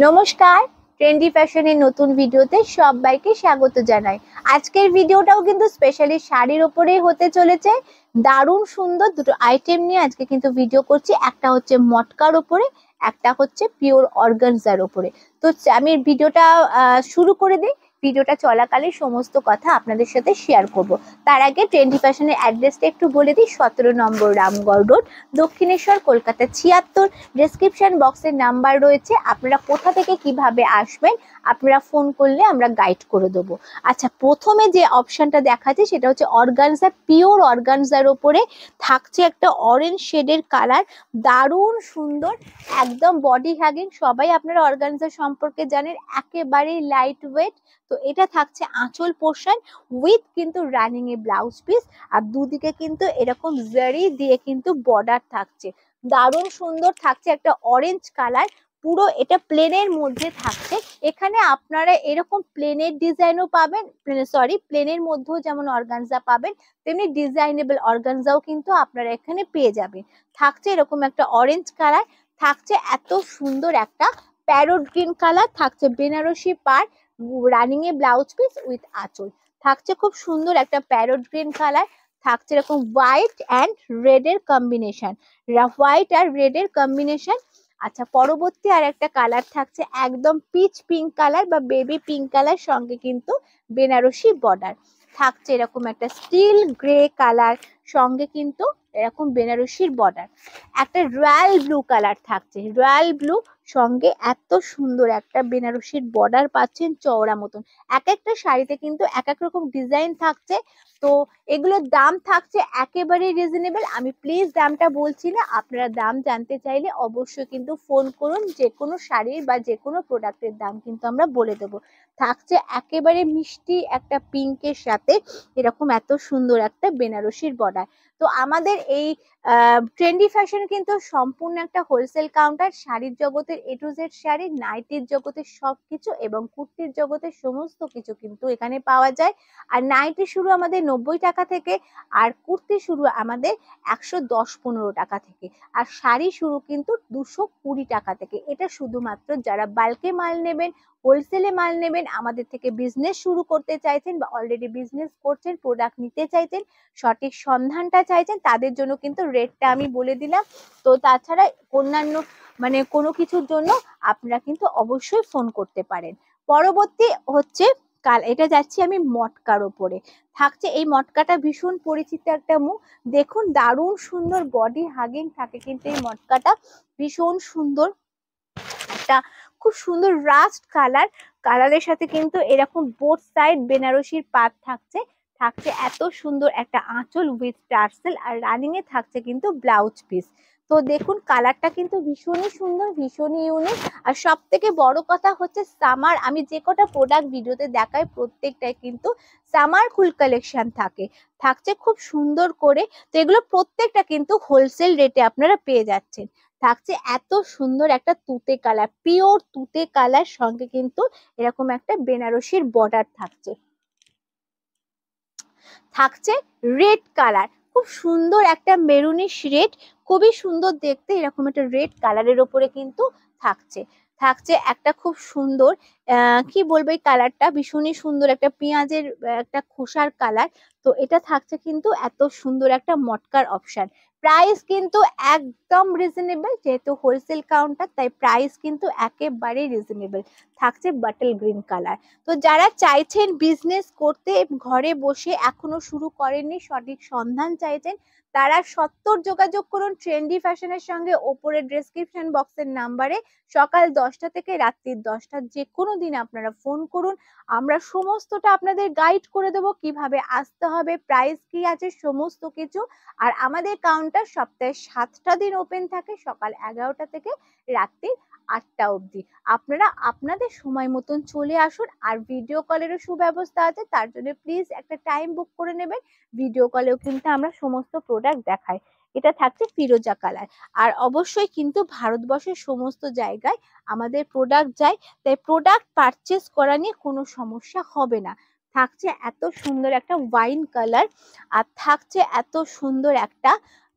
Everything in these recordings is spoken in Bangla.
নমস্কার, ট্রেন্ডি ফ্যাশনের নতুন ভিডিওতে সবাইকে স্বাগত জানাই। আজকের ভিডিওটাও কিন্তু স্পেশালি শাড়ির ওপরেই হতে চলেছে। দারুণ সুন্দর দুটো আইটেম নিয়ে আজকে কিন্তু ভিডিও করছি। একটা হচ্ছে মটকার ওপরে, একটা হচ্ছে পিওর অর্গানজার ওপরে। তো আমি ভিডিওটা শুরু করে দিই। ভিডিওটা চলাকালে সমস্ত কথা আপনাদের সাথে শেয়ার করব। তার আগে ট্রেন্ডি ফ্যাশনের অ্যাড্রেসটা একটু বলে দিই। 17 নম্বর রামগড় রোড, দক্ষিণেশ্বর, কলকাতা 76। ডেসক্রিপশন বক্সের নাম্বার রয়েছে। আপনারা কোথা থেকে কিভাবে আসবেন আপনারা ফোন করলে আমরা গাইড করে দেবো। আচ্ছা, প্রথমে যে অপশনটা দেখাচ্ছে সেটা হচ্ছে অর্গানজা, পিওর অর্গানজার ওপরে থাকছে একটা অরেঞ্জ শেডের কালার। দারুণ সুন্দর, একদম বডি হ্যাগিং। সবাই আপনারা অর্গানজা সম্পর্কে জানেন, একেবারেই লাইট ওয়েট। তো এটা থাকছে আঁচল পোর্শন উইথ কিন্তু রানিং এ ব্লাউজ পিস, আর দুদিকে কিন্তু এরকম জারি দিয়ে কিন্তু বর্ডার থাকছে। দারুণ সুন্দর থাকছে একটা অরেঞ্জ কালার। পুরো এটা প্লেনের মধ্যে থাকছে। এখানে আপনারা এরকম প্লেনের ডিজাইনও পাবেন, প্লেনের মধ্যেও যেমন অর্গানজা পাবেন তেমনি ডিজাইনেবল অর্গানজাও কিন্তু আপনারা এখানে পেয়ে যাবেন। থাকছে এরকম একটা অরেঞ্জ কালার, থাকছে এত সুন্দর একটা প্যারোট গ্রিন কালার, থাকছে বেনারসি পাড়, running A blouse piece with আঁচল। থাকছে খুব সুন্দর একটা প্যারোট গ্রিন কালার, থাকছে এরকম হোয়াইট অ্যান্ড রেড এর কম্বিনেশন, হোয়াইট আর রেড এর কম্বিনেশন। আচ্ছা, পরবর্তী আর একটা কালার থাকছে একদম পিচ পিঙ্ক কালার বা বেবি পিঙ্ক কালার, সঙ্গে কিন্তু বেনারসি বর্ডার। থাকছে এরকম একটা স্টিল গ্রে কালার, সঙ্গে কিন্তু এরকম বেনারসির বর্ডার। একটা রয়্যাল ব্লু কালার থাকছে, রয়্যাল ব্লু, সঙ্গে এত সুন্দর একটা বেনারসির বর্ডার পাচ্ছেন চওড়া মতন। এক একটা শাড়িতে কিন্তু এক এক রকম ডিজাইন থাকছে। তো এগুলোর দাম থাকছে একেবারে রিজনেবল। আমি প্লিজ দামটা বলছি না, আপনারা দাম জানতে চাইলে অবশ্যই কিন্তু ফোন করুন। যে কোনো শাড়ির বা যে কোনো প্রোডাক্টের দাম কিন্তু আমরা বলে দেবো। থাকছে একেবারে মিষ্টি একটা পিঙ্কের সাথে এরকম এত সুন্দর একটা বেনারসির বর্ডার। তো আমাদের এই ট্রেন্ডি ফ্যাশন কিন্তু সম্পূর্ণ একটা হোলসেল কাউন্টার। শাড়ির জগতের এ টু জেড শাড়ি, নাইটির জগতের সবকিছু এবং কুর্তির জগতের সমস্ত কিছু কিন্তু এখানে পাওয়া যায়। আর নাইটি শুরু আমাদের 90 টাকা থেকে, আর কুর্তি শুরু আমাদের 110-15 টাকা থেকে, আর শাড়ি শুরু কিন্তু 220 টাকা থেকে। এটা শুধুমাত্র যারা বাল্কে মাল নেবেন, হোলসেলে মাল নেবেন, আমাদের থেকে বিজনেস শুরু করতে চাইছেন বা অলরেডি বিজনেস করছেন, প্রোডাক্ট নিতে চাইছেন, সঠিক সন্ধানটা চাইছেন, তাদের জন্য কিন্তু রেটটা আমি বলে দিলাম। তো তাছাড়া অন্যান্য কোনো কিছুর জন্য আপনারা কিন্তু অবশ্যই ফোন করতে পারেন। পরবর্তী হচ্ছে এটা যাচ্ছি আমি মটকার ওপরে। থাকছে এই মটকাটা ভীষণ পরিচিত একটা মুখ। দেখুন দারুণ সুন্দর বডি হাগিং থাকে কিন্তু এই মটকাটা। ভীষণ সুন্দর একটা, খুব সুন্দর রাস্ট কালার, কালারের সাথে কিন্তু এরকম বোথ সাইড বেনারসির পাত থাকছে। থাকছে এত সুন্দর একটা আঁচল উইথ টার্সেল, আর রানিং এ থাকছে কিন্তু ব্লাউজ পিস। তো দেখুন কালারটা কিন্তু ভীষণই সুন্দর, ভীষণই ইউনিক। আর সব থেকে বড় কথা হচ্ছে সামার, আমি যে কটা প্রোডাক্ট ভিডিওতে দেখাই প্রত্যেকটাই কিন্তু সামার কুল কালেকশন থাকে। থাকছে খুব সুন্দর করে। তো এগুলো প্রত্যেকটা কিন্তু হোলসেল রেটে আপনারা পেয়ে যাচ্ছেন। থাকছে এত সুন্দর একটা তুতে কালার, পিওর তুতে কালার, সঙ্গে কিন্তু এরকম একটা বেনারসির বর্ডার থাকছে। থাকছে রেড কালার, খুব সুন্দর একটা মেরুনিশ রেড, খুবই সুন্দর দেখতে। এরকম একটা রেড কালারের ওপরে কিন্তু থাকছে। থাকছে একটা খুব সুন্দর, কি বলবো, এই কালারটা ভীষণই সুন্দর, একটা পেঁয়াজের একটা খোসার কালার। তো এটা থাকছে কিন্তু এত সুন্দর একটা মটকার অপশন। প্রাইস কিন্তু একদম রিজনেবল, যেহেতু হোলসেল কাউন্টার তাই প্রাইস কিন্তু একেবারেই রিজনেবল। থাকছে বাটল গ্রিন কালার। তো যারা চাইছেন বিজনেস করতে, ঘরে বসে এখনো শুরু করেননি, সঠিক সন্ধান চাইছেন, তারা সত্বর যোগাযোগ করুন ট্রেন্ডি ফ্যাশনের সঙ্গে। ওপরে ডেসক্রিপশন বক্সের নাম্বারে সকাল 10টা থেকে রাত্রি 10টা যে কোনো দিন আপনারা ফোন করুন। আমরা সমস্তটা আপনাদের গাইড করে দেবো, কিভাবে আসতে হবে, প্রাইস কি আছে, সমস্ত কিছু। আর আমাদের কাউন্টার সপ্তাহে 7টা দিন ওপেন থাকে, সকাল 11টা থেকে রাত্রি 8টা অবধি। আপনারা আপনাদের সময় মতন চলে আসুন। আর ভিডিও কলেরও সুব্যবস্থা আছে, তার জন্য প্লিজ একটা টাইম বুক করে নেবেন। ভিডিও কলেও কিন্তু আমরা সমস্ত প্রোডাক্ট দেখাই। এটা থাকছে ফিরোজা কালার। আর অবশ্যই কিন্তু ভারতবর্ষের সমস্ত জায়গায় আমাদের প্রোডাক্ট যায়, তাই প্রোডাক্ট পারচেস করা নিয়ে কোনো সমস্যা হবে না। থাকছে এত সুন্দর একটা ওয়াইন কালার, আর থাকছে এত সুন্দর একটা,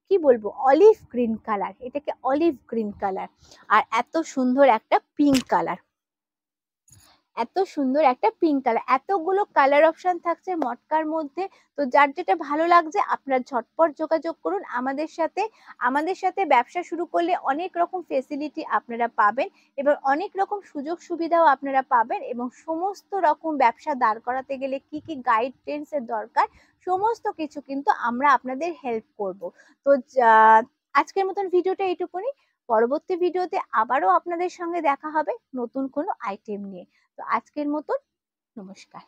কি বলবো, অলিভ গ্রিন কালার, এটাকে অলিভ গ্রিন কালার, আর এত সুন্দর একটা পিঙ্ক কালার। এত সুন্দর একটা পিঙ্ক কালার, এতগুলো কালার অপশন থাকছে মটকার মধ্যে। তো যার যেটা ভালো লাগছে আপনারা ঝটপট যোগাযোগ করুন আমাদের সাথে। আমাদের সাথে ব্যবসা শুরু করলে অনেক রকম ফেসিলিটি আপনারা পাবেন এবং অনেক রকম সুযোগ সুবিধাও আপনারা পাবেন, এবং সমস্ত রকম ব্যবসা দাঁড় করাতে গেলে কি কি গাইডেন্স এর দরকার সমস্ত কিছু কিন্তু আমরা আপনাদের হেল্প করব। তো আজকের মতন ভিডিওটা এইটুকুনি। পরবর্তী ভিডিওতে আবারও আপনাদের সঙ্গে দেখা হবে নতুন কোনো আইটেম নিয়ে। তো আজকের মতন নমস্কার।